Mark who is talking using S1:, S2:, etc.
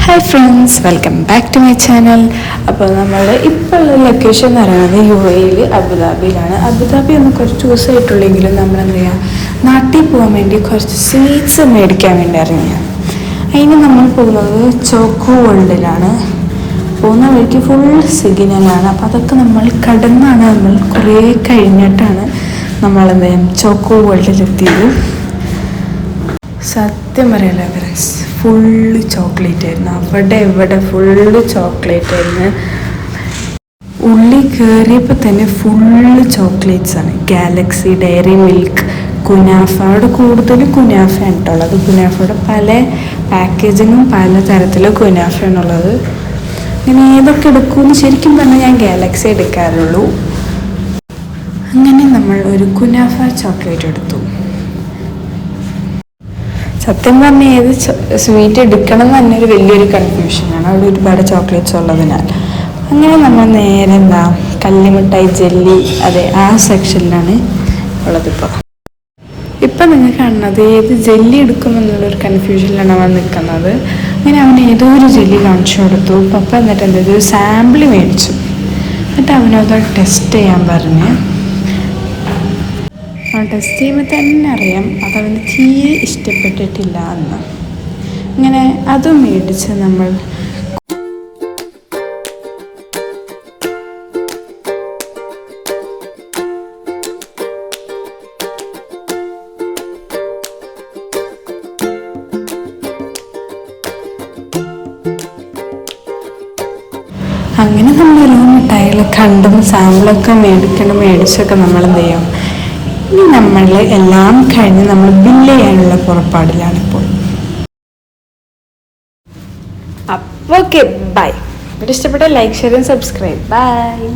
S1: Hi friends, welcome back to my channel. അപ്പോൾ നമ്മൾ ഇപ്പോൾ ഉള്ള ലൊക്കേഷൻ എന്ന് പറയുന്നത് UAE അബുദാബിയിലാണ്. അബുദാബി ഒന്ന് കുറച്ച് ദിവസമായിട്ടുള്ളെങ്കിലും നമ്മൾ എന്ത് ചെയ്യുക, നാട്ടിൽ പോകാൻ വേണ്ടി കുറച്ച് സ്വീറ്റ്സ് മേടിക്കാൻ വേണ്ടി ഇറങ്ങിയ. അതിന് നമ്മൾ പോകുന്നത് ചോക്കോ വേൾഡിലാണ്. പോകുന്ന വഴിക്ക് ഫുൾ സിഗ്നലാണ്. അപ്പോൾ അതൊക്കെ നമ്മൾ കടന്നാണ്, നമ്മൾ കുറേ കഴിഞ്ഞിട്ടാണ് നമ്മളെന്ത് ചെയ്യാം ചോക്കോ വേൾഡിലെത്തിയത്. സത്യം പറയല്ല ഫ്രണ്ട്സ്, ഫുള്ള് ചോക്ലേറ്റ് ആയിരുന്നു. അവിടെ ഇവിടെ ഫുള്ള് ചോക്ലേറ്റ് ആയിരുന്നു. ഉള്ളിൽ കയറിയപ്പോൾ തന്നെ ഫുള്ള് ചോക്ലേറ്റ്സ് ആണ്. ഗാലക്സി, ഡയറി മിൽക്ക്, കുനാഫ. അവിടെ കൂടുതൽ കുനാഫയാണ് കേട്ടുള്ളത്. കുനാഫയുടെ പല പാക്കേജിങ്ങും പല തരത്തിലും കുനാഫയാണുള്ളത്. അങ്ങനെ ഏതൊക്കെ എടുക്കുമെന്ന് ശരിക്കും പറഞ്ഞാൽ ഞാൻ ഗാലക്സി എടുക്കാറുള്ളൂ. അങ്ങനെ നമ്മൾ ഒരു കുനാഫ ചോക്ലേറ്റ് എടുത്തു. സത്യം പറഞ്ഞാൽ ഏത് സ്വീറ്റ് എടുക്കണം എന്ന് തന്നെ ഒരു വലിയൊരു കൺഫ്യൂഷനാണ്, അവിടെ ഒരുപാട് ചോക്ലേറ്റ്സ് ഉള്ളതിനാൽ. അങ്ങനെ നമ്മൾ നേരെ എന്താ കല്ലിമിഠായി, ജെല്ലി, അതെ ആ സെക്ഷനിലാണ് ഉള്ളത്. ഇപ്പം നിങ്ങൾ കാണുന്നത് ഏത് ജെല്ലി എടുക്കുമെന്നുള്ളൊരു കൺഫ്യൂഷനിലാണ് അവൻ നിൽക്കുന്നത്. അങ്ങനെ അവൻ ഏതോ ഒരു ജെല്ലി കാണിച്ചു കൊടുത്തു. പപ്പ എന്നിട്ട് എന്താ ഒരു സാമ്പിൾ മേടിച്ചു. എന്നിട്ട് അവനത് ടെസ്റ്റ് ചെയ്യാൻ പറഞ്ഞ്. ടെസ്റ്റ് ചെയ്യുമ്പോൾ തന്നെ അറിയാം അതവന് തീരെ ഇഷ്ടപ്പെട്ടിട്ടില്ല എന്ന്. അങ്ങനെ അതും മേടിച്ച് നമ്മൾ ഓരോ മിഠായികൾ കണ്ടും സാമ്പിളൊക്കെ മേടിച്ചൊക്കെ നമ്മൾ എന്ത് ചെയ്യും. ഇനി നമ്മൾ എല്ലാം കഴിഞ്ഞ് നമ്മൾ ബില്ല് ചെയ്യാനുള്ള പുറപ്പാടിലാണിപ്പോൾ. അപ്പോൾ ഓക്കെ, ബൈ. ഇഷ്ടപ്പെട്ട ലൈക്ക്, ഷെയർ, സബ്സ്ക്രൈബ്. ബൈ.